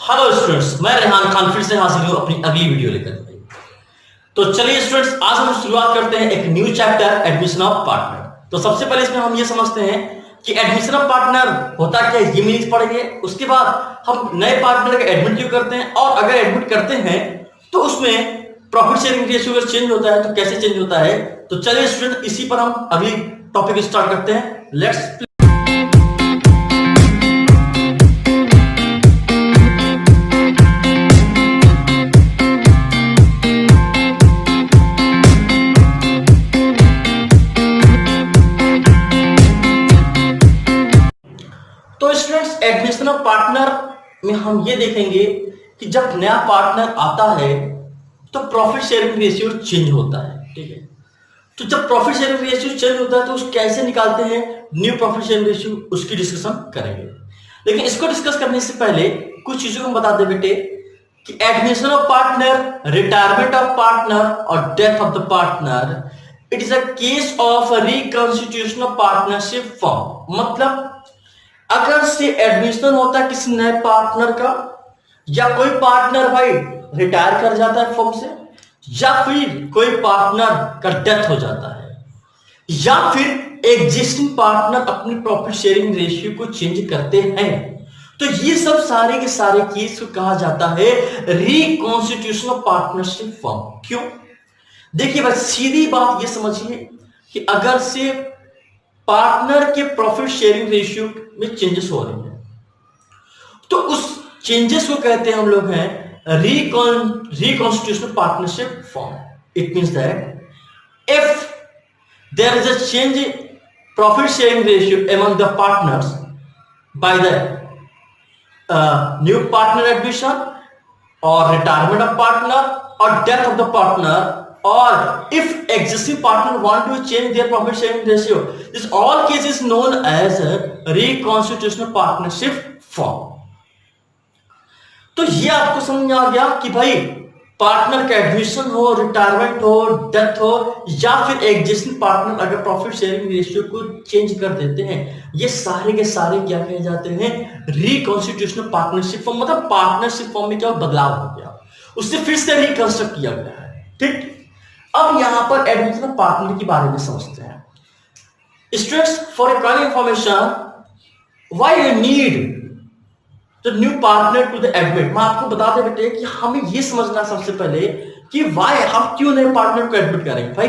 Hello students, मैं रेहान खान फिर से हाजिर हूं अपनी अगली वीडियो लेकर। तो चलिए स्टूडेंट्स, आज हम शुरुआत करते हैं एक new chapter admission of partner. तो सबसे पहले इसमें हम ये समझते हैं कि एडमिशन ऑफ पार्टनर होता क्या है, ये मीनिंग्स पढ़ेंगे। उसके बाद हम नए पार्टनर का एडमिट क्यों करते हैं, और अगर एडमिट करते हैं तो उसमें प्रॉफिट शेयरिंग रेशियो अगर चेंज होता है तो कैसे चेंज होता है। तो चलिए स्टूडेंट, इसी पर हम अगली टॉपिक स्टार्ट करते हैं। लेट्स तो स्टूडेंट्स, एडमिशन ऑफ पार्टनर में हम ये देखेंगे कि जब नया पार्टनर आता है तो प्रॉफिट शेयरिंग रेशियो चेंज होता है। ठीक है, तो जब प्रॉफिट शेयरिंग रेशियो चेंज होता है तो उस कैसे निकालते हैं न्यू प्रॉफिट शेयरिंग रेशियो, उसकी डिस्कशन करेंगे। लेकिन इसको डिस्कस करने से पहले कुछ चीजों को हम बता दें बेटे कि admission of partner, retirement of partner और death of the partner, it is a case of reconstitution of partnership form. मतलब अगर से एडमिशन होता है किसी नए पार्टनर का, या कोई पार्टनर भाई रिटायर कर जाता है फर्म से, या फिर कोई पार्टनर का डेथ हो जाता है, या फिर एग्जिस्टिंग पार्टनर अपनी प्रॉफिट शेयरिंग रेशियो को चेंज करते हैं, तो ये सब सारे के सारे केस को कहा जाता है रिकॉन्स्टिट्यूशन ऑफ पार्टनरशिप फॉर्म। क्यों? देखिए बस सीधी बात ये समझिए कि अगर से पार्टनर के प्रॉफिट शेयरिंग रेशियो में चेंजेस हो रहे हैं तो उस चेंजेस को कहते हैं हम लोग हैं reconstitution partnership form. It means that if there is a change in profit sharing ratio among the partners by the new partner admission or retirement of partner or death of the partner, or if existing partner want to change their profit sharing ratio, this all cases known as a reconstitutional partnership form। तो ये आपको समझ में आ गया कि भाई partner का admission हो, रिटायरमेंट हो, डेथ हो, या फिर एग्जिस्टिंग पार्टनर अगर प्रॉफिट शेयरिंग रेशियो को चेंज कर देते हैं, ये सारे के सारे क्या कहे जाते हैं, रिकॉन्स्टिट्यूशनल पार्टनरशिप फॉर्म। मतलब पार्टनरशिप फॉर्म में क्या बदलाव हो गया, उससे फिर से रिकंस्ट्रक्ट किया गया है। ठीक, अब यहां पर एडमिशन ऑफ पार्टनर के बारे में समझते हैं। Students, for your information, why you need the new partner to the admit. मैं आपको बता दे बेटे कि हमें यह समझना सबसे पहले कि व्हाई, हम क्यों नए पार्टनर को एडमिट करेंगे। भाई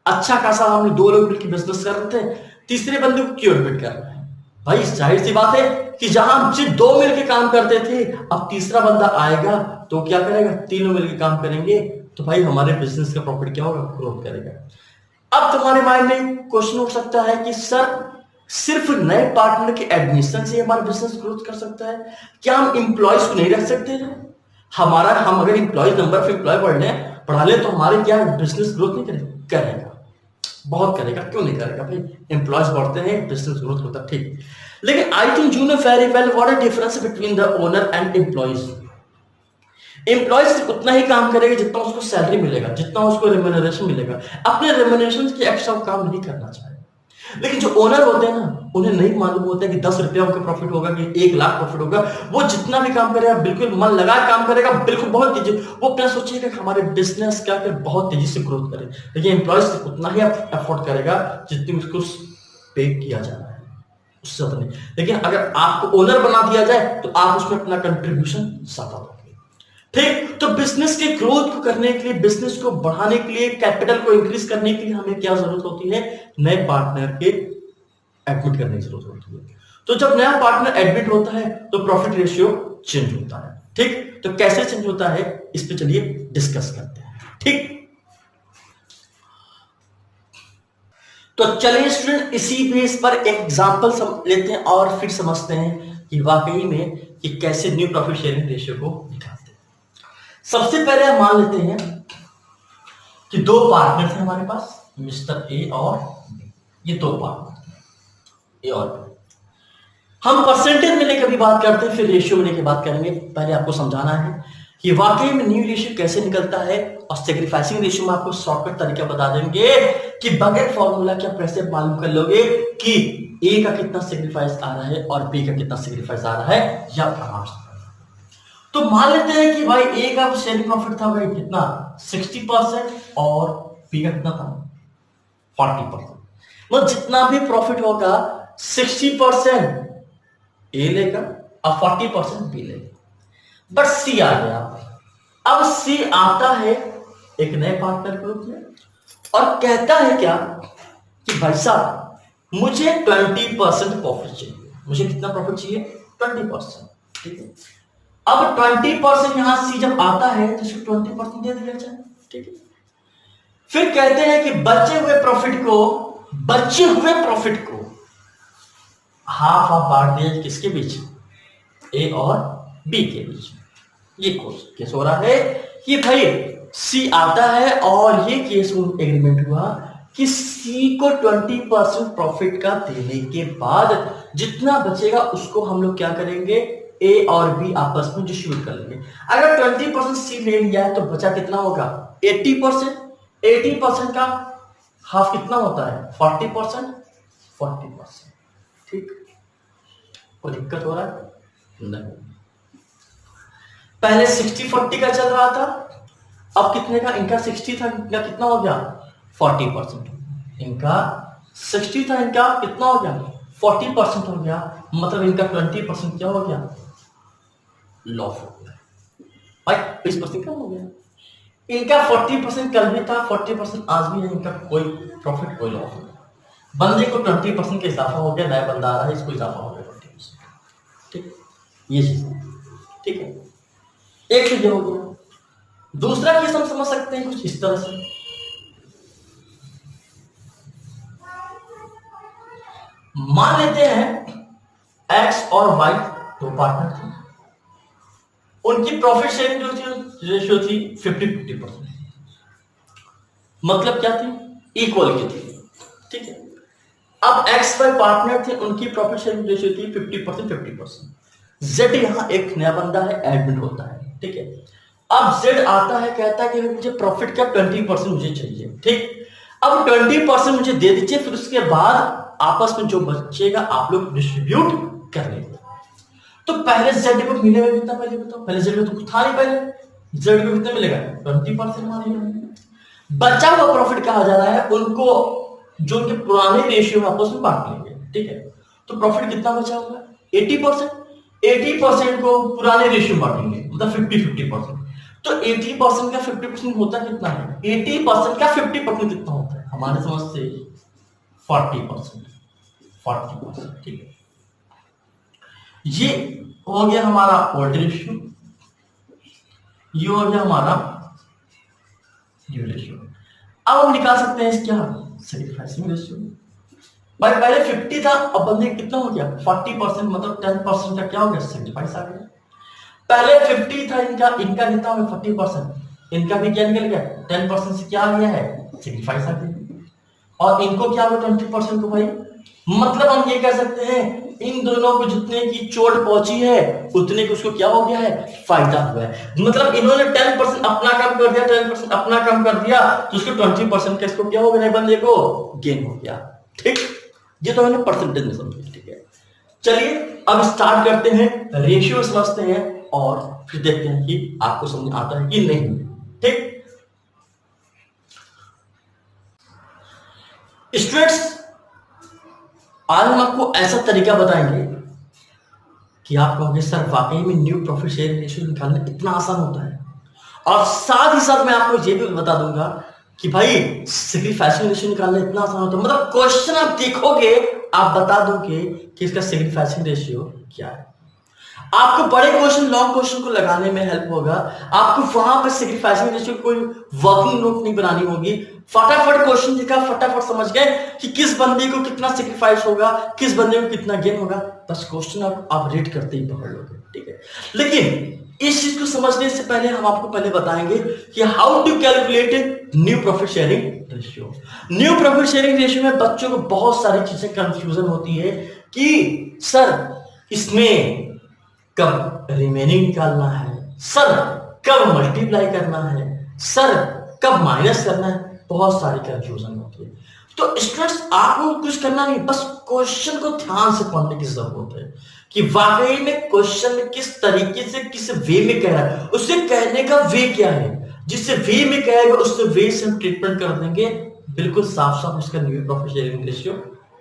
अच्छा खासा हमने दो लोग मिलकर बिजनेस कर रहे थे, तीसरे बंदे को क्यों एडमिट कर रहे हैं। भाई जाहिर सी बात है कि जहां हम सिर्फ दो मिलकर काम करते थे, अब तीसरा बंदा आएगा तो क्या करेगा, तीनों मिलकर काम करेंगे, तो भाई हमारे बिजनेस का प्रॉफिट क्या होगा, ग्रोथ करेगा। अब तुम्हारे माइंड में क्वेश्चन उठ सकता है कि सर सिर्फ नए पार्टनर के एडमिशन से हमारा बिजनेस ग्रोथ कर सकता है, क्या हम इंप्लॉयज को नहीं रख सकते हैं? हम अगर इंप्लॉयज नंबर ऑफ एम्प्लॉय बढ़ा ले तो हमारे क्या बिजनेस ग्रोथ नहीं करेगा? बहुत करेगा। क्यों नहीं करेगा भाई, एम्प्लॉयज बढ़ते हैं, बिजनेस ग्रोथ होता है। ठीक, लेकिन I think you know very well what a difference between the owner and employees. Employees उतना ही काम करेगा जितना उसको सैलरी मिलेगा, जितना उसको रेम्यूनरेशन मिलेगा। अपने रेम्यूनरेशन के एक्स्ट्रा काम नहीं करना चाहिए। लेकिन जो ओनर होते हैं ना, उन्हें नहीं मालूम होता है कि 10 रुपया उनका प्रॉफिट होगा कि 1 लाख प्रॉफिट होगा। वो जितना भी काम करेगा बिल्कुल मन लगा काम करेगा, बिल्कुल बहुत तेजी, वो अपना सोचेगा कि हमारे बिजनेस क्या कर बहुत तेजी से ग्रोथ करे। लेकिन एम्प्लॉयज उतना ही एफोर्ड करेगा जितनी उसको पे किया जाना है, उससे ज्यादा नहीं। लेकिन अगर आपको ओनर बना दिया जाए तो आप उसमें अपना कंट्रीब्यूशन ज्यादा दोगे। ठीक, तो बिजनेस के ग्रोथ को करने के लिए, बिजनेस को बढ़ाने के लिए, कैपिटल को इंक्रीज करने के लिए हमें क्या जरूरत होती है, नए पार्टनर के एडमिट करने की जरूरत होती है। तो जब नया पार्टनर एडमिट होता है तो प्रॉफिट रेशियो चेंज होता है। ठीक, तो कैसे चेंज होता है इस पे चलिए डिस्कस करते हैं। ठीक, तो चलिए स्टूडेंट, इसी बेस पर एक एग्जांपल लेते हैं और फिर समझते हैं कि वाकई में कि कैसे न्यू प्रॉफिट शेयरिंग रेशियो को निकालते हैं। सबसे पहले हम मान लेते हैं कि दो पार्टनर थे हमारे पास, मिस्टर ए और बी। ये दो पार्टनर ए और बी। हम परसेंटेज में लेकर भी बात करते हैं, फिर रेशियो में लेकर बात करेंगे। पहले आपको समझाना है कि वाकई में न्यू रेशियो कैसे निकलता है, और सेक्रीफाइसिंग रेशियो में आपको शॉर्टकट तरीका बता देंगे कि बगैर फॉर्मूला के आप कैसे मालूम कर लोगे कि ए का कितना सेक्रीफाइस आ रहा है और बी का कितना सेक्रीफाइस आ रहा है, या आराम से। तो मान लेते हैं कि भाई ए का शेयरिंग प्रॉफिट था भाई कितना 60% और बी का कितना था 40%। मतलब जितना भी प्रॉफिट होगा 60% ए लेगा और 40% बी लेगा। बट सी आ गया, अब सी आता है एक नए पार्टनर के रूप में और कहता है क्या कि भाई साहब मुझे 20% प्रॉफिट चाहिए। मुझे कितना प्रॉफिट चाहिए 20%। ठीक है, अब 20% यहां सी जब आता है तो उसको 20% दे दिया जाए। ठीक है, फिर कहते हैं कि बचे हुए प्रॉफिट को हाफ हाफ बांट दिया किसके बीच, ए और बी के बीच। ये केस हो रहा है कि भाई सी आता है और ये केस एग्रीमेंट हुआ कि सी को 20% प्रॉफिट का देने के बाद जितना बचेगा उसको हम लोग क्या करेंगे, ए और बी आपस में डिस्ट्रीब्यूट कर लेंगे। अगर 20% सी ले लिया है तो बचा कितना होगा 80%। 80% का हाफ कितना होता है 40%। 40%। ठीक, कोई दिक्कत हो रहा है नहीं। पहले 60-40 का चल रहा था, अब कितने का, इनका 60 था, इनका कितना हो गया 40%। इनका 60 था, इनका कितना हो गया 40% हो गया। मतलब इनका 20% क्या हो गया लॉस हो गया भाई, 20% कम हो गया। इनका 40% कल भी था, 40% आज भी है, इनका कोई प्रॉफिट कोई लॉस नहीं। बंदे को 20% का इजाफा हो गया, नया बंदा आ रहा है इसको इजाफा हो गया 20%। ठीक, ये चीज ठीक है, एक चीज हो गया। दूसरा केस हम समझ सकते हैं कुछ इस तरह से, मान लेते हैं एक्स और वाई दो पार्टनर थे, उनकी प्रॉफिट शेयरिंग जो रेशियो थी 50-50%। मतलब क्या थी इक्वल की थी। ठीक है, अब एक्स वाई पार्टनर थे, उनकी प्रॉफिट शेयरिंग रेशियो थी 50%। जेड यहां एक नया बंदा है, एडमिट होता है। ठीक है, अब जेड आता है कहता है कि मुझे प्रॉफिट का 20% मुझे चाहिए। ठीक, अब 20% मुझे दे दीजिए, फिर उसके बाद आपस में जो बचेगा आप लोग डिस्ट्रीब्यूट कर लेंगे। तो पहले जेड को मिलेगा कितना, पहले बताओ। पहले जेड को तो कुछ था नहीं, पहले जेड को कितना मिलेगा 20% मानेगा। बचा हुआ प्रॉफिट कहा जा रहा है उनको जो उनके पुराने रेशियो में आपस में बांट लेंगे। ठीक है, तो प्रॉफिट कितना बचा होगा 80%। 80% को पुराने रेशियो में बांटेंगे, मतलब 50-50%। तो 80% का 50% होता कितना है, 80% का 50% कितना होता है हमारे समझ से 40%। 40%। ठीक है, ये हो गया हमारा ओल्ड रेशियो, ये हो गया हमारा न्यू रेशियो। अब हम निकाल सकते हैं क्या सैक्रिफाइसिंग रेशियो। भाई पहले 50 था, अब बंदे कितना हो गया 40%, मतलब 10% का क्या हो गया सैक्रिफाइस आ गया। पहले 50 था इनका, इनका कितना हो गया 40%, इनका भी क्या निकल गया 10% से क्या आ गया है सैक्रिफाइस आ गया। और इनको क्या होगा 20% को भाई, मतलब हम ये कह सकते हैं इन दोनों को जितने की चोट पहुंची है उतने को उसको क्या हो गया है फायदा हुआ है। मतलब इन्होंने 10% अपना कम कर दिया, 10% अपना कम कर दिया, तो उसको 20% का इसको क्या हो गया बंदे को गेन हो गया। ठीक, ये तो मैंने परसेंटेज में समझा। ठीक है, चलिए अब स्टार्ट करते हैं, रेशियो समझते हैं और फिर देखते हैं कि आपको समझ आता है कि नहीं। ठीक, स्टूडेंट्स आज हम आपको ऐसा तरीका बताएंगे कि आप कहोगे सर वाकई में न्यू प्रॉफिट शेयरिंग रेशियो निकालना इतना आसान होता है। और साथ ही साथ मैं आपको ये भी बता दूंगा कि भाई सैक्रिफाइसिंग रेशियो निकालना इतना आसान होता है, मतलब क्वेश्चन आप देखोगे आप बता दोगे कि इसका सैक्रिफाइसिंग रेशियो क्या है। आपको बड़े क्वेश्चन लॉन्ग क्वेश्चन को लगाने में हेल्प होगा। आपको वहां पर सैक्रिफाइसिंग रेशियो कोई वर्किंग नोट नहीं बनानी होगी, फटाफट क्वेश्चन देखा फटाफट समझ गए कि किस बंदे को कितना सैक्रिफाइस होगा, किस बंदे को कितना गेन होगा, बस क्वेश्चन आप रीड करते ही पकड़ लोगे। ठीक है, लेकिन इस चीज को समझने से पहले हम आपको पहले बताएंगे कि how to calculate new profit sharing ratio. New profit sharing ratio में बच्चों को बहुत सारी चीजें कंफ्यूजन होती है कि सर इसमें कब रिमेनिंग निकालना है, सर कब मल्टीप्लाई करना है, सर कब माइनस करना है, बहुत सारी कंफ्यूजन होती है। तो स्टूडेंट्स आपको कुछ करना नहीं, बस क्वेश्चन को ध्यान से पढ़ने की जरूरत है। कि वाकई में क्वेश्चन किस तरीके से किस वे में कह रहा है, उससे कहने का वे क्या है, जिससे वे में कहेगा उससे वे से हम ट्रीटमेंट कर देंगे, बिल्कुल साफ साफ उसका न्यू प्रॉफिट शेयरिंग रेशियो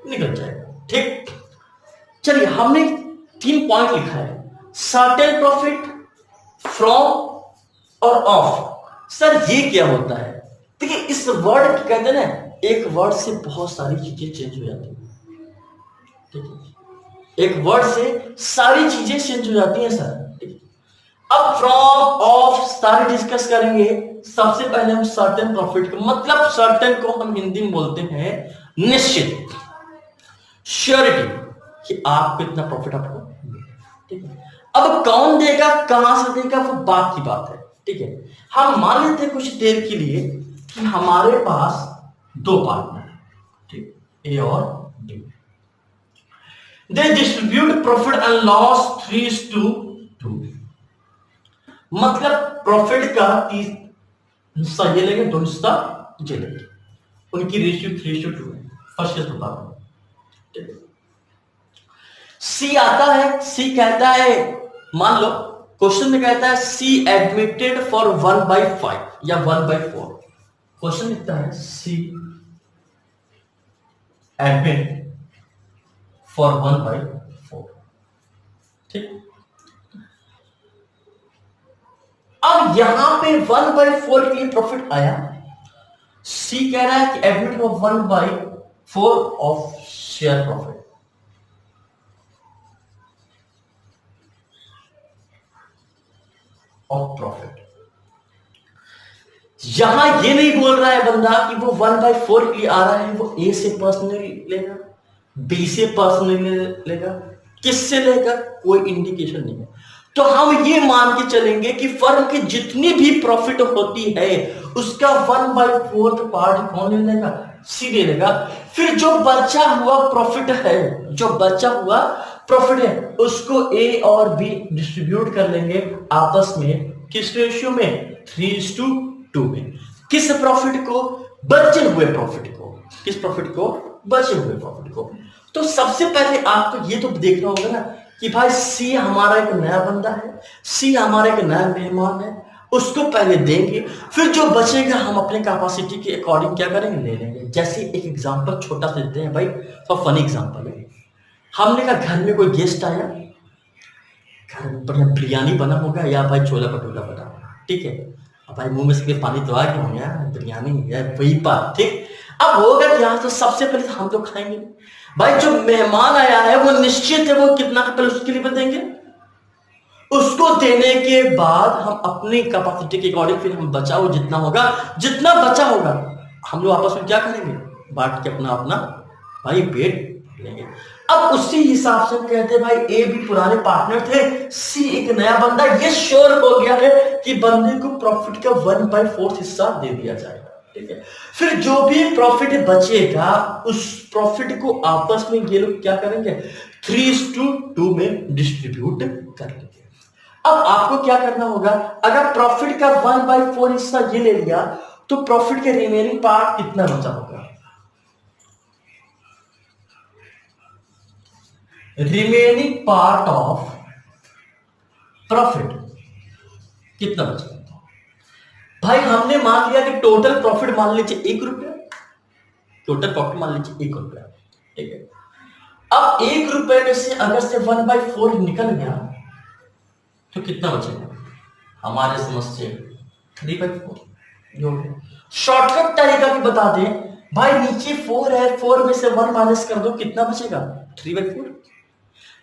निकल जाएगा। ठीक, चलिए हमने 3 पॉइंट लिखा है, सर्टेन प्रॉफिट, फ्रॉम और ऑफ। सर ये क्या होता है? देखिए इस वर्ड कहते हैं ना, एक वर्ड से बहुत सारी चीजें चेंज हो जाती है। ठीक है, एक वर्ड से सारी चीजें चेंज हो जाती हैं सर। अब फ्रॉम ऑफ सारे डिस्कस करेंगे। सबसे पहले हम सर्टेन प्रॉफिट को, मतलब सर्टेन को हम हिंदी में बोलते हैं निश्चित, श्योरिटी कि आपको इतना प्रॉफिट आपको। ठीक है, अब कौन देगा कहां से देगा वो बात की बात है। ठीक है, हम मान लेते हैं कुछ देर के लिए कि हमारे पास 2 पार्टनर, ठीक, ए और B, they distribute profit and loss 3:2, मतलब प्रॉफिट का 30 हिस्सा ये लेंगे, 2 हिस्सा ये लेंगे, उनकी रेशियो 3:2 है। फर्स्ट केस बता रहा हूं। ठीक है, सी आता है, सी कहता है, मान लो क्वेश्चन में कहता है सी एडमिटेड फॉर 1/5 या 1/4। क्वेश्चन लिखता है सी एडमिट फॉर 1/4। ठीक, अब यहां पे 1/4 के लिए प्रॉफिट आया, सी कह रहा है कि admit for 1/4 of share profit. Of profit, यहां ये नहीं बोल रहा है बंदा कि वो 1/4 के लिए आ रहा है, वो ए से पर्सनली लेगा, बी से पर्सनली लेगा, किससे लेगा कोई इंडिकेशन नहीं है। तो हम ये मान के चलेंगे कि फर्म की जितनी भी प्रॉफिट होती है उसका 1/4 पार्ट कौन ले लेगा? सी ले लेगा। फिर जो बचा हुआ प्रॉफिट है, जो बचा हुआ प्रॉफिट है उसको ए और बी डिस्ट्रीब्यूट कर लेंगे आपस में, किस रेशियो में? 3:2 में। किस प्रॉफिट को? बचे हुए प्रॉफिट को। किस प्रॉफिट को? बचे हुए प्रॉफिट को। तो सबसे पहले आपको ये तो देखना होगा ना कि भाई सी हमारा एक नया बंदा है, सी हमारा एक नया मेहमान है, उसको पहले देंगे, फिर जो बचेगा हम अपने कैपेसिटी के अकॉर्डिंग क्या करेंगे? ले लेंगे। जैसे एक एग्जांपल छोटा सा देते हैं भाई, तो फनी एग्जांपल है। हमने कहा घर में कोई गेस्ट आया, घर में बढ़िया बिरयानी बना होगा या भाई छोला भटूरा बना होगा, ठीक है, अब भाई मुंह में से पानी तो आ गया होगा, बिरयानी है वही बात, ठीक। अब होगा क्या, तो सबसे पहले हम तो खाएंगे भाई, जो मेहमान आया है वो निश्चित है वो कितना पहले उसके लिए देंगे, उसको देने के बाद हम अपनी कैपेसिटी के अकॉर्डिंग फिर हम बचा हो जितना होगा, जितना बचा होगा हम लोग आपस में क्या करेंगे? बांट के अपना अपना भाई पेट लेंगे। अब उसी हिसाब से हम कहते हैं भाई ए भी पुराने पार्टनर थे, सी एक नया बंदा, ये श्योर हो गया है कि बंदे को प्रॉफिट का 1/4 हिस्सा दे दिया जाएगा, ठीक है। फिर जो भी प्रॉफिट बचेगा उस प्रॉफिट को आपस में ये लोग क्या करेंगे? 3:2 में डिस्ट्रीब्यूट कर लेंगे। अब आपको क्या करना होगा, अगर प्रॉफिट का 1/4 हिस्सा ये ले लिया तो प्रॉफिट के रिमेनिंग पार्ट कितना बचा होगा? रिमेनिंग पार्ट ऑफ प्रॉफिट कितना बचा भाई? हमने मान लिया कि टोटल प्रॉफिट मान लीजिए 1 रुपया, टोटल प्रॉफिट मान लीजिए 1 रुपया, ठीक है। अब 1 रुपए में से अगर से 1/4 निकल गया तो कितना बचेगा? हमारे समझ से 3/4। शॉर्टकट तरीका भी बता दें भाई, नीचे 4 है, 4 में से 1 माइनस कर दो, कितना बचेगा? 3/4।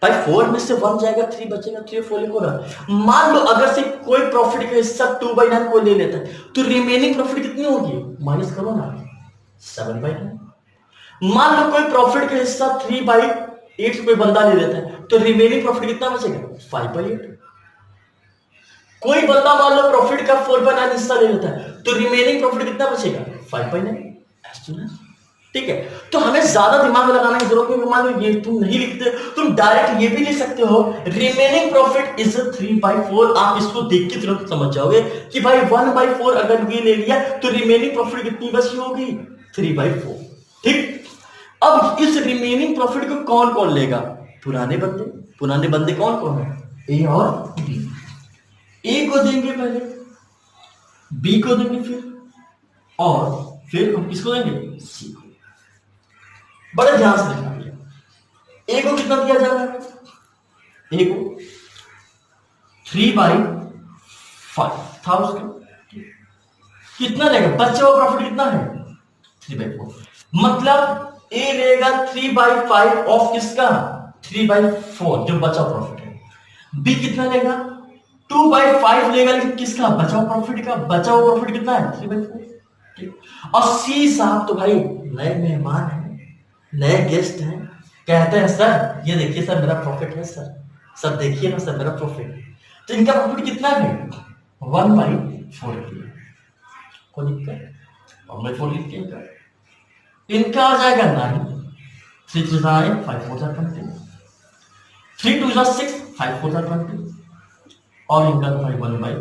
भाई 4 में से 1 जाएगा, 3 बचेगा, 3/4 होगा। मान लो अगर से कोई प्रॉफिट का हिस्सा 2/9 कोई ले लेता है तो रिमेनिंग प्रॉफिट कितनी होगी? माइनस करो ना, 7/9। मान लो कोई प्रॉफिट का हिस्सा 3/8 कोई बंदा ले लेता है तो रिमेनिंग प्रॉफिट कितना बचेगा? 5/8। कोई बंदा मान लो प्रॉफिट का 4/9 हिस्सा ले लेता है तो रिमेनिंग प्रॉफिट कितना बचेगा? 5/9। ठीक है, तो हमें ज्यादा दिमाग लगाने की जरूरत नहीं। मान लो ये तुम नहीं लिखते, तुम डायरेक्ट ये भी लिख सकते हो, रिमेनिंग प्रॉफिट इज 3/4। आप इसको देख के तुरंत समझ जाओगे कि भाई 1/4 अगर ये ले लिया तो रिमेनिंग प्रॉफिट कितनी बची होगी? 3/4। ठीक, अब इस रिमेनिंग प्रॉफिट को कौन कौन लेगा? पुराने बंदे, पुराने बंदे कौन कौन है, ए और बी। ए को देंगे पहले, बी को देंगे फिर हम किसको देंगे, सी को। बड़े ध्यान से देखना भैया, ए को कितना दिया जा रहा है, ए को 3/5 था उसका, कितना लेगा, बचा हुआ प्रॉफिट कितना है 3/4, मतलब ए लेगा 3/5 ऑफ किसका 3/4 जो बचा प्रॉफिट है। बी कितना लेगा 2/5 लेगा, लेकिन किसका बचा हुआ प्रॉफिट का, बचा हुआ प्रॉफिट कितना है 3/4। और सी साहब तो भाई नए मेहमान है, नए गेस्ट हैं, कहते हैं सर ये देखिए सर मेरा प्रॉफिट है, सर देखिए ना सर मेरा प्रॉफिट। तो इनका प्रॉफिट कितना है 1/4 कोई दिक्कत, 1/4 लिख के इनका आ जाएगा 9, 3 3 9 5 4 20, 3 2 6 5 4 20, और इनका तो भाई 1/।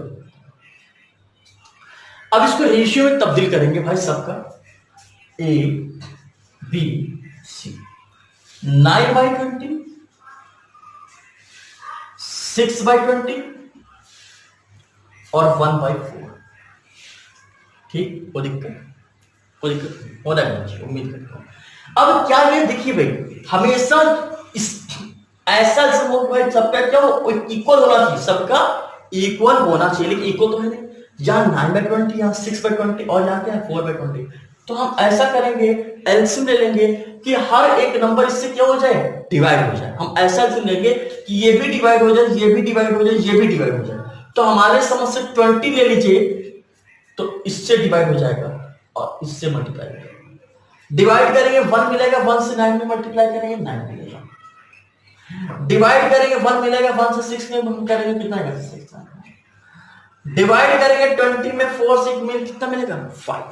अब इसको रेशियो में तब्दील करेंगे भाई सबका, ए बी सी, 9/20, 6/20 और 1/4। ठीक, वो दिक्कत हो जाएगा, उम्मीद करता हूं। अब क्या ये देखिए भाई, हमेशा इस ऐसा भाई सबका क्या इक्वल होना चाहिए, सबका इक्वल होना चाहिए, लेकिन इक्वल तो है नहीं, यहाँ 9/20, यहाँ 6/20 और यहाँ क्या है 4/20। तो हम ऐसा करेंगे, एलसीएम ले लेंगे कि हर एक नंबर इससे क्या हो जाए, डिवाइड हो जाए। हम ऐसा एलसीएम लेंगे कि ये भी डिवाइड हो जाए, ये भी डिवाइड हो जाए, ये भी डिवाइड हो जाए। तो हमारे समझ से 20 ले लीजिए, तो इससे डिवाइड हो जाएगा और इससे मल्टीप्लाई करेंगे, डिवाइड करेंगे 1 मिलेगा, 1 से 9 में मल्टीप्लाई करेंगे 9 मिलेगा, डिवाइड करेंगे 1 मिलेगा, 1 से 6 में मल्टीप्लाई करेंगे कितना आएगा 6 आएगा, डिवाइड करेंगे 20 में 4 से कितना मिलेगा 5।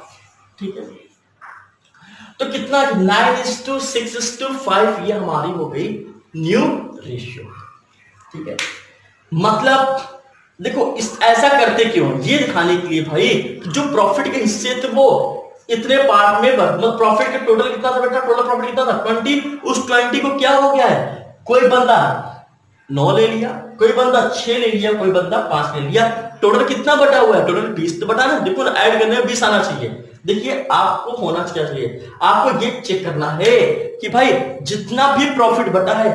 ठीक है, तो कितना 9:6:5 ये हमारी हो गई न्यू रेशियो। ठीक है, मतलब देखो इस ऐसा करते क्यों, ये दिखाने के लिए भाई जो प्रॉफिट के हिस्से थे वो इतने पार्ट में, मतलब प्रॉफिट का टोटल कितना था बेटा, टोटल प्रॉफिट कितना था 20, उस 20 को क्या हो गया है, कोई बंदा 9 ले लिया, कोई बंदा 6 ले लिया, कोई बंदा 5 ले लिया, टोटल कितना बटा हुआ है, टोटल 20 तो बटा ना। देखो ऐड करने में 20 आना चाहिए। देखिए आपको होना चाहिए, आपको ये चेक करना है कि भाई जितना भी प्रॉफिट बटा है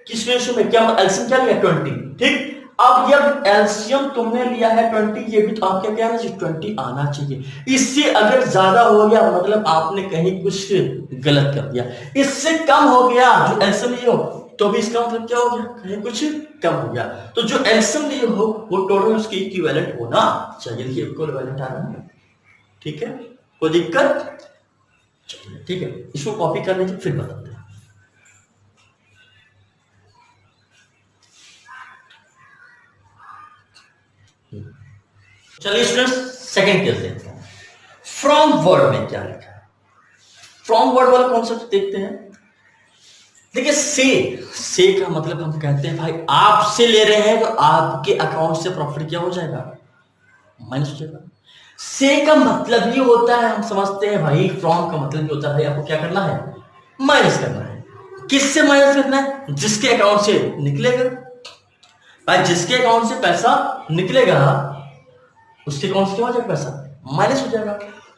किस रेशियो में, क्या एलसीएम क्या लिया 20। ठीक, अब जब एलसीएम तुमने लिया है 20, ये भी तो आपके क्या आना चाहिए 20 आना चाहिए। इससे अगर ज्यादा हो गया मतलब आपने कहीं कुछ गलत कर दिया, इससे कम हो गया जो एलसीएम लिए हो तो भी इसका मतलब क्या हो गया, कहीं कुछ कम हो गया। तो जो एलसीएम लिए हो वो टोटल उसके इक्विवेलेंट होना चाहिए। देखिए इक्विवेलेंट आ रहा है, ठीक है, कोई दिक्कत, चलिए ठीक है, इसको कॉपी कर लीजिए फिर बताते हैं। चलिए स्टूडेंट्स सेकंड केस देखते हैं। फ्रॉम वर्ड में क्या लिखा है, फ्रॉम वर्ड वाला कॉन्सेप्ट देखते हैं। देखिए से का मतलब हम कहते हैं भाई आपसे ले रहे हैं तो आपके अकाउंट से प्रॉफिट क्या हो जाएगा, माइनस हो जाएगा। से का मतलब ही होता है, हम समझते हैं भाई फ्रॉम का मतलब ही होता है भाई आपको क्या करना है, माइनस करना है। किससे माइनस करना है, जिसके अकाउंट से निकलेगा भाई, जिसके अकाउंट से पैसा निकलेगा उसके अकाउंट से क्या हो जाएगा, पैसा माइनस हो जाएगा।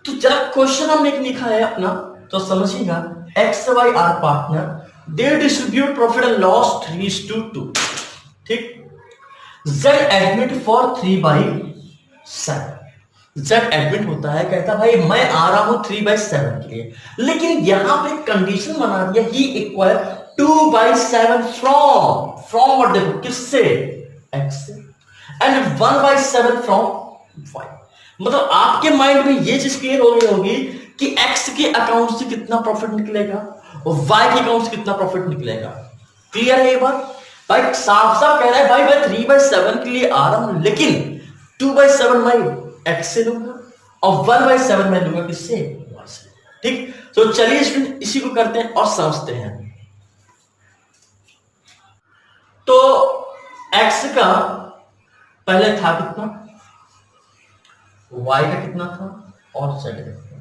तो जरा क्वेश्चन हमने लिखा है अपना तो समझिएगा, X Y are partner, they distribute profit and loss 3:2। ठीक, Z admit for 3/7। Z admit होता है, कहता भाई मैं आ रहा हूं 3/7 के लिए, लेकिन यहां पे कंडीशन बना दिया ही इक्वल 2/7 फ्रॉम व्हाट, देखो किससे, एक्स से, एंड 1/7 फ्रॉम वाई। मतलब आपके माइंड में ये चीज क्लियर हो गई होगी कि एक्स के अकाउंट से कितना प्रॉफिट निकलेगा और वाई के अकाउंट से कितना प्रॉफिट निकलेगा। क्लियर है ये बात भाई, साफ साफ कह रहा है भाई मैं 3/7 के लिए आ रहा हूं, लेकिन 2/7 मैं एक्स से लूंगा और 1/7 मैं लूंगा किससे, वाई से। ठीक, तो चलिए स्टूडेंट इसी को करते हैं और समझते हैं। तो एक्स का पहले था कितना, y का कितना था और z का कितना।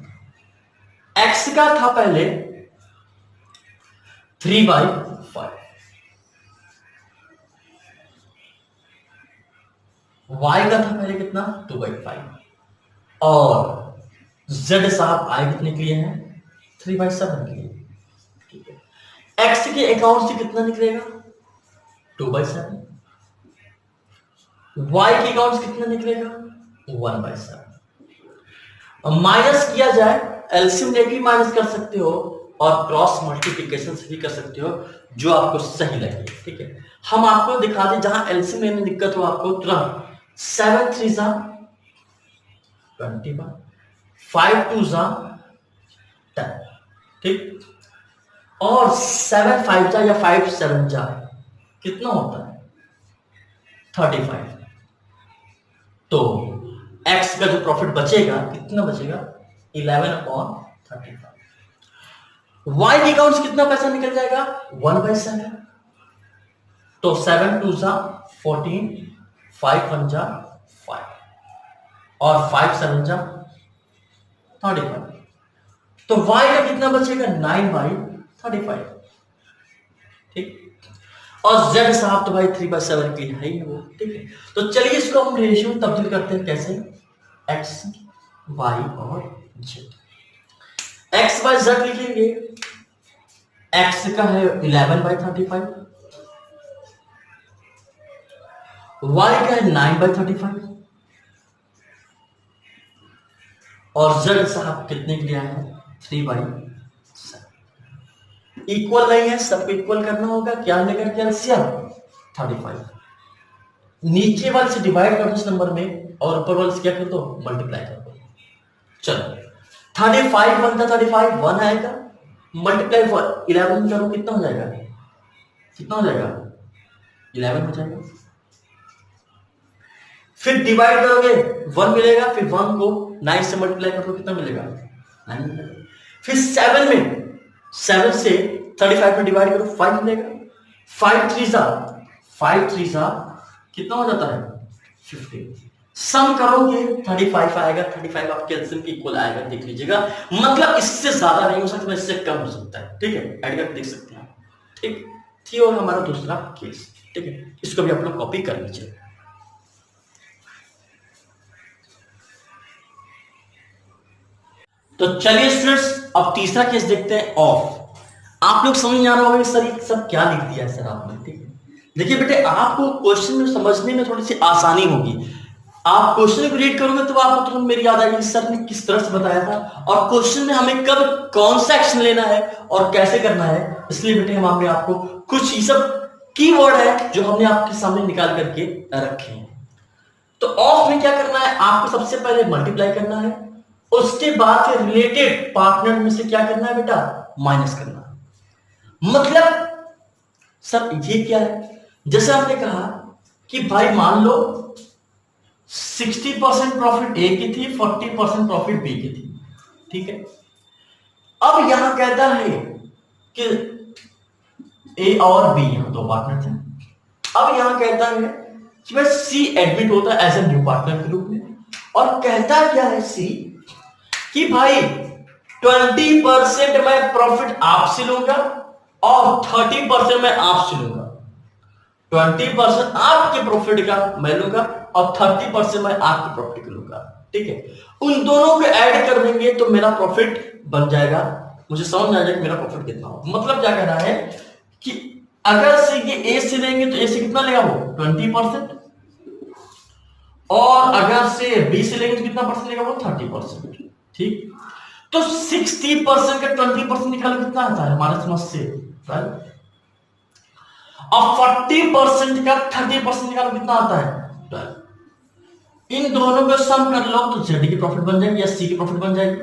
x का था पहले 3/5, y का था पहले कितना 2/5 और z साहब i कितने के लिए है 3/7 के लिए, ठीक है। x के अकाउंट से कितना निकलेगा 2/7, y के अकाउंट से कितना निकलेगा 1/7। माइनस किया जाए, एलसीएम लेके माइनस कर सकते हो और क्रॉस मल्टीप्लिकेशन से भी कर सकते हो, जो आपको सही लगे, ठीक है। हम आपको दिखा दें जहां एलसीएम लेने में दिक्कत हो आपको, तुरंत 7 3 जा 21, 5 2 जा 10, ठीक, और 7 5 जा या 5 7 जा कितना होता है 35। तो x का जो प्रॉफिट बचेगा कितना बचेगा 11/35। y के अकाउंट से कितना पैसा निकल जाएगा 1/7, तो 7 2 जा 14, 5 1 जा 5 और 5 7 जा 35, तो y का कितना बचेगा 9/35, ठीक। और z साहब तो भाई 3/7 की है ही वो, ठीक है। तो चलिए इसको हम रेशियो तब्दील करते हैं, कैसे x y और z। x बाय z लिखेंगे, x का है 11/35, y का है 9/35 और z साहब कितने के लिए है 3/7। इक्वल नहीं है, सबको इक्वल करना होगा, क्या लेकर के एलसीएम 35, नीचे वाले से डिवाइड कर दो इस नंबर में और ऊपर वाले से क्या कर दो मल्टीप्लाई कर दो। चलो 35 बनता 35 1 आएगा, मल्टीप्लाई 11 करो कितना हो जाएगा, कितना हो जाएगा 11 हो जाएगा। फिर डिवाइड करोगे 1 मिलेगा, फिर 1 को 9 से मल्टीप्लाई करो कितना मिलेगा 9 मिलेगा। फिर 7 में 7 से 35 में डिवाइड करो 5 मिलेगा, 5 3 जा कितना हो जाता है 50। सम करोगे 35 आएगा, 35 आपके एलसीएम के इक्वल आएगा, देख लीजिएगा। मतलब इससे ज्यादा नहीं हो सकता, इससे कम हो सकता है, ठीक है, ऐड करके देख सकते हैं, ठीक थी। और हमारा दूसरा केस, ठीक है, इसको भी आप लोग कॉपी कर लीजिए। तो चलिए स्टूडेंट्स अब तीसरा केस देखते हैं ऑफ। आप लोग समझ आ रहा होगा सर ये सब क्या लिख दिया है सर आपने, ठीक है। देखिए बेटे आपको क्वेश्चन में समझने में थोड़ी सी आसानी होगी, आप क्वेश्चन को रीड करोगे तो आपको तुरंत मेरी याद आएगी सर ने किस तरह से बताया था और क्वेश्चन में हमें कब कौन सा एक्शन लेना है और कैसे करना है। इसलिए बेटे हमने आपको कुछ ये सब कीवर्ड है जो हमने आपके सामने निकाल करके रखे हैं। तो ऑफ में क्या करना है, आपको सबसे पहले मल्टीप्लाई करना है, उसके बाद रिलेटेड पार्टनर में से क्या करना है बेटा माइनस करना है। मतलब सर ये क्या है, जैसे आपने कहा कि भाई मान लो 60% प्रॉफिट ए की थी, 40% प्रॉफिट बी की थी, ठीक है। अब यहां कहता है कि ए और बी यहां दो पार्टनर थे। अब यहां कहता है कि भाई सी एडमिट होता है एज ए न्यू पार्टनर के रूप में और कहता क्या है सी कि भाई 20% मैं प्रॉफिट आपसे लूंगा और 30% मैं आपसे लूंगा। 20% आपके प्रॉफिट का मैं लूंगा और 30% मैं आपके प्रॉफिट का लूंगा, ठीक है। उन दोनों को ऐड कर देंगे तो मेरा प्रॉफिट बन जाएगा, मुझे समझ में आ जाएगा मेरा प्रॉफिट कितना हो। मतलब क्या कहना है कि अगर से ये ए से लेंगे तो ए से कितना लेगा वो 20% और अगर से बी से लेंगे तो कितना परसेंट लेगा वो 30%, ठीक। तो 60% का 20% निकालो कितना आता है माइनस से 12 और 40% का 30% निकालो कितना आता है 12। इन दोनों को सम कर लो तो जेड की प्रॉफिट बन जाएगी या सी की प्रॉफिट बन जाएगी।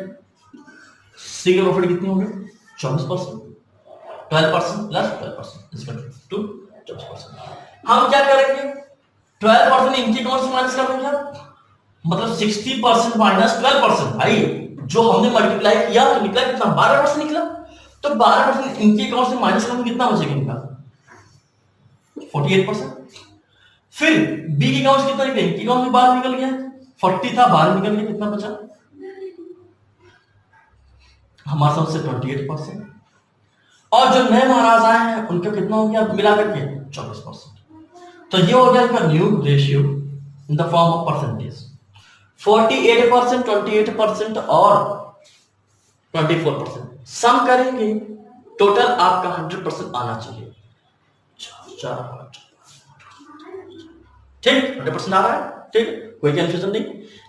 सी की प्रॉफिट कितनी होगी 24%, 12% प्लस 12% टू 24%। हम क्या करेंगे 12% इनके अकाउंट से माइनस कर देंगे, मतलब 60% माइनस 12%। भाई जो हमने मल्टीप्लाई किया तो निकला कितना 12% निकला, तो 12% इनके अकाउंट से माइनस करेंगे कितना बचेगा इनका 48%। फिर बी के अकाउंट कितना निकले, इनके अकाउंट में 12 निकल गया, 40 था 12 निकल गया, कितना बचा हमारे साथ से 28%। और जो नए महाराज आए हैं उनका कितना हो गया मिला करके 24%। तो ये हो गया इनका new ratio in the form of percentage. 48%, 28% और 24%। सम करेंगे टोटल आपका 100% आना चाहिए। ठीक, 100% आ रहा है। ठीक, कोई कंफ्यूजन नहीं।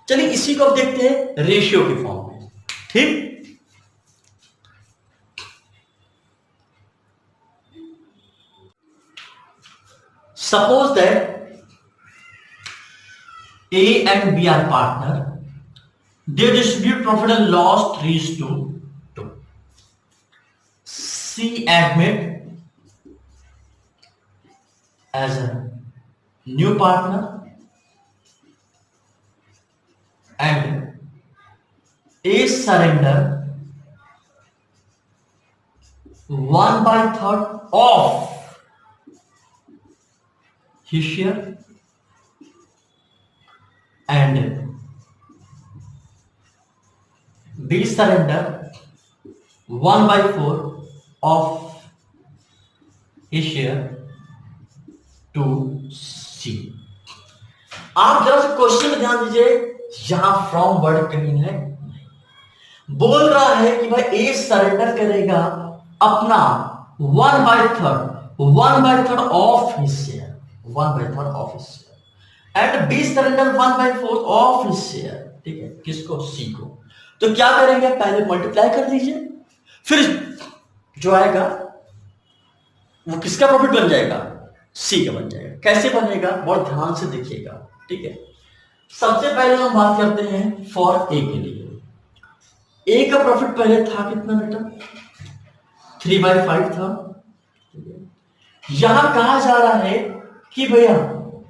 चलिए इसी को अब देखते हैं रेशियो के फॉर्म में। ठीक, suppose that A and B are partner, they distribute profit and loss 3:2. C admit as a new partner and A surrender 1/3 of his share and B surrender 1/4 of his share to C। आप जरा से question में ध्यान दीजिए, यहां from word कहीं है, बोल रहा है कि भाई ए सरेंडर करेगा अपना 1/3 of his share, 1/3 of his share and B surrender 1/4 of his share. ठीक है, किसको? सी को। तो क्या करेंगे, पहले मल्टीप्लाई कर दीजिए, फिर जो आएगा वो किसका प्रॉफिट बन जाएगा? सी का बन जाएगा। कैसे बनेगा, बहुत ध्यान से देखिएगा। ठीक है, सबसे पहले हम बात करते हैं फॉर ए के लिए। ए का प्रॉफिट पहले था कितना बेटा? 3/5 था। यहां कहा जा रहा है कि भैया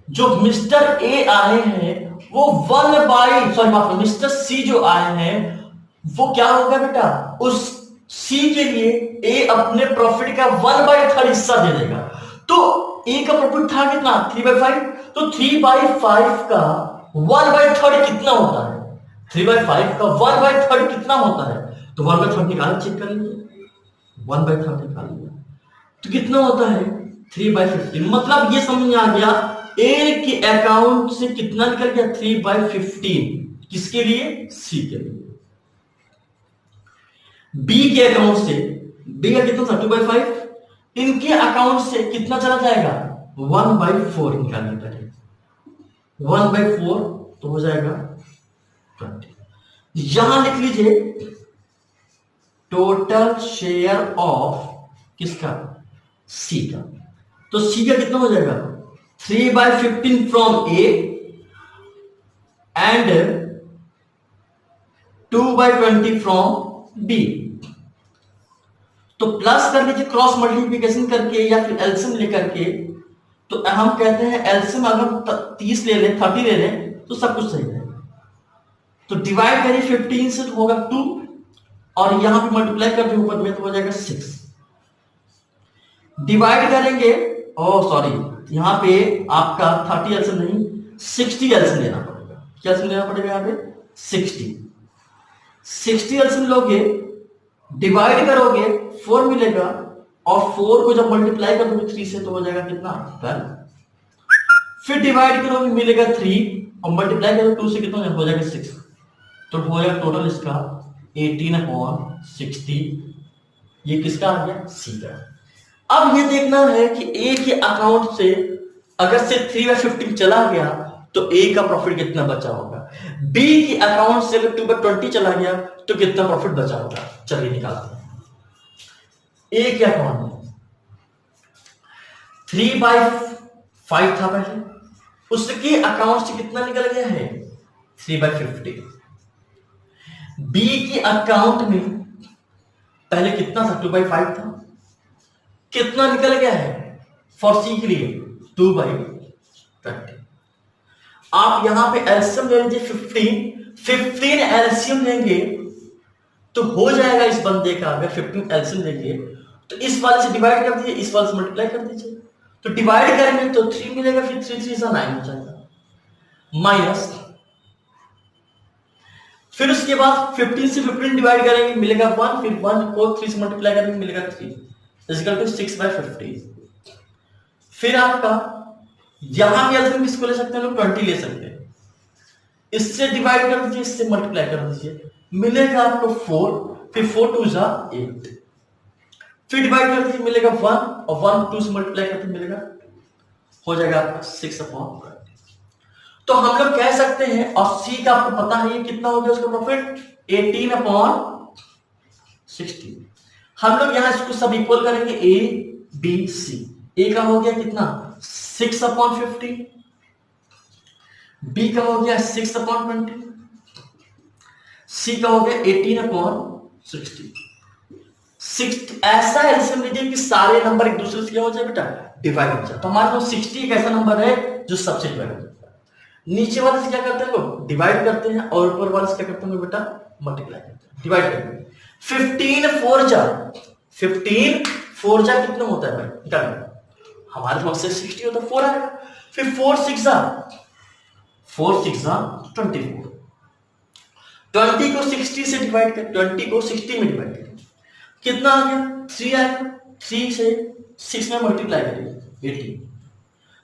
जो मिस्टर ए आए हैं वो मिस्टर सी जो आए हैं वो क्या होगा बेटा, उस सी के लिए ए अपने प्रॉफिट का 1/3 हिस्सा दे देगा। तो ए का प्रॉफिट था कितना? 3/5। तो 3/5 का 1/3 कितना होता है? 3/5 का 1/3 कितना होता है? तो 1/3 निकाल, चेक कर लीजिए, 1/3 निकाल लिया तो कितना होता है? 3/15। मतलब ये समझ में आ गया, ए के अकाउंट से कितना निकल गया? 3/15। किसके लिए? सी के लिए। बी के अकाउंट से, बी का कितना था? 2/5। इनके अकाउंट से कितना चला जाएगा? 1/4 निकालने पड़ेगा। 1/4 तो हो जाएगा 20। यहां लिख लीजिए टोटल शेयर ऑफ किसका? सी का। तो सी का कितना हो जाएगा? 3/15 from A and 2/20 from B. तो प्लस कर लीजिए क्रॉस मल्टीप्लिकेशन करके या फिर एलसीएम लेकर के। तो हम कहते हैं एलसीएम अगर 30 ले लें, 30 ले लें तो सब कुछ सही है। तो डिवाइड करिए 15 से तो होगा 2 और यहां पे मल्टीप्लाई कर दो ऊपर में तो हो जाएगा 6। डिवाइड करेंगे, सॉरी यहां पे आपका 30 एलसीएम नहीं 60 एलसीएम लेना पड़ेगा। क्या एलसीएम लेना पड़ेगा? यहां पे 60 एलसीएम लोगे, डिवाइड करोगे 4 मिलेगा और 4 को जब मल्टीप्लाई कर दोगे 3 से तो हो जाएगा कितना? 12। फिर डिवाइड करोगे मिलेगा 3 और मल्टीप्लाई करोगे 2 से कितना हो जाएगा? 6। तो हो जाएगा टोटल इसका 18/60। ये किसका आ गया? सी का। अब ये देखना है कि ए के अकाउंट से अगर से 3/15 चला गया तो ए का प्रॉफिट कितना बचा होगा। बी के अकाउंट से अगर 2/20 चला गया तो कितना प्रॉफिट बचा होगा। चलिए निकालते हैं। ए के अकाउंट में 3/5 था पहले, उसके अकाउंट से कितना निकल गया है? 3/50। बी के अकाउंट में पहले कितना था? 2/5 था। कितना निकल गया है फॉर सी के लिए? 2/20। आप यहां पे एलसीएम ले लीजिए 15 एलसीएम लेंगे तो हो जाएगा इस बंदे का। अगर 15 एलसीएम लेंगे तो इस वाले से डिवाइड कर दीजिए, इस वाले से मल्टीप्लाई कर दीजिए। तो डिवाइड करेंगे तो 3 मिलेगा, फिर 3 3 से 9 हो जाएगा माइनस। फिर उसके बाद 15 से 15 डिवाइड करेंगे मिलेगा 1, फिर 1 को 3 से मल्टीप्लाई करेंगे मिलेगा 3 इक्वल टू 6/50। फिर आपका यहां भी एलसीएम किसको ले सकते हैं लोग, 20 ले सकते हैं। इससे डिवाइड कर दीजिए, इससे मल्टीप्लाई कर दीजिए, मिलेगा आपको 4, फिर 4 2 जा 8, फिर डिवाइड कर दीजिए मिलेगा 1, और 1 2 से मल्टीप्लाई करके मिलेगा, हो जाएगा आपका 6/20। तो हम लोग कह सकते हैं, और सी का आपको पता है ये कितना हो गया उसका प्रॉफिट, 18/60। हम लोग यहां इसको सब इक्वल करेंगे, ए बी सी। ए का हो गया कितना 6/50, बी का हो गया 6/20, सी का हो गया 18/60। ऐसा एलसीएम लीजिए कि सारे नंबर एक दूसरे से क्या हो जाए बेटा, डिवाइड हो जाए। तो हमारे पास 60 एक ऐसा नंबर है जो सबसे डिवाइड हो जाता है। नीचे वाले से क्या करते हैं लोग, डिवाइड करते हैं, और ऊपर वाले से क्या करते हैं बेटा, मल्टीप्लाई करते हैं, डिवाइड करते हैं। 15 4 जा कितना होता है भाई, डन। हमारे पास 60 होता है, 4 आएगा। फिर 4 6 जा 24, 20 को 60 से डिवाइड कर, 20 को 60 में डिवाइड करें, कितना आ गया 3 आएगा। 3 से 6 में मल्टीप्लाई करेंगे 18,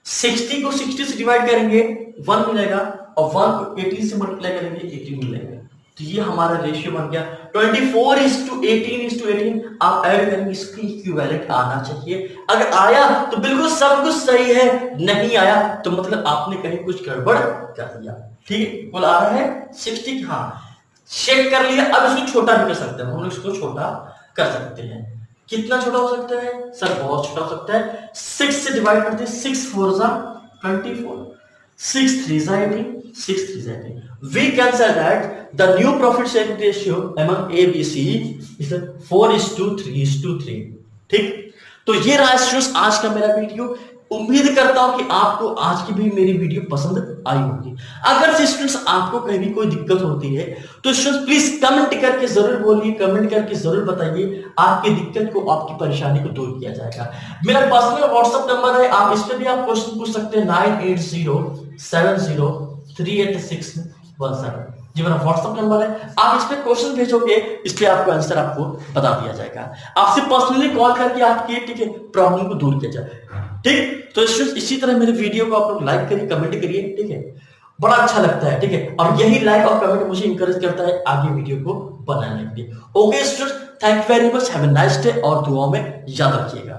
60 को 60 से डिवाइड करेंगे 1 मिलेगा, और 1 को 18 से मल्टीप्लाई करेंगे 18 मिलेगा। तो ये हमारा रेशियो बन गया 24:18:18। आप ऐड करेंगे, इसकी इक्विवेलेंट आना चाहिए। अगर आया तो बिल्कुल सब कुछ सही है, नहीं आया तो मतलब आपने कहीं कुछ गड़बड़ कर दिया। ठीक है, बोल आ रहा है 60, हाँ चेक कर लिया। अब इसको छोटा भी कर सकते हैं, हम लोग इसको छोटा कर सकते हैं। कितना छोटा हो सकता है सर, बहुत छोटा हो सकता है। 6 से डिवाइड करते हैं, 6 4 जा 24, 6 3 जा 18, 6 3 जा 18। We can say that the new profit sharing ratio among A, B, C is 4:3:3। ठीक, तो ये रहा स्टूडेंट्स आज का मेरा वीडियो। उम्मीद करता हूं कि आपको आज की भी मेरी वीडियो पसंद आई होगी। अगर स्टूडेंट्स आपको कहीं भी कोई दिक्कत होती है तो स्टूडेंट्स प्लीज कमेंट करके जरूर बोलिए, कमेंट करके जरूर बताइए। आपकी दिक्कत को, आपकी परेशानी को दूर किया जाएगा। मेरा पर्सनल व्हाट्सएप नंबर है, आप इस पे भी आप क्वेश्चन पूछ सकते हैं, 9807038617। ये मेरा व्हाट्सएप नंबर है, आप इस पे क्वेश्चन भेजोगे, इस पे आपको आंसर आपको बता दिया जाएगा। आपसे पर्सनली कॉल करके आपकी ठीक है प्रॉब्लम को दूर किया जाएगा। ठीक, तो इसी तरह मेरे वीडियो को आप लोग लाइक करिए, कमेंट करिए, ठीक है, बड़ा अच्छा लगता है। ठीक है, और यही लाइक और कमेंट मुझे इंकरेज करता है आगे वीडियो को बनाने के लिए। Okay students, thank you very much, have a nice day, और दुआओं में याद रखिएगा।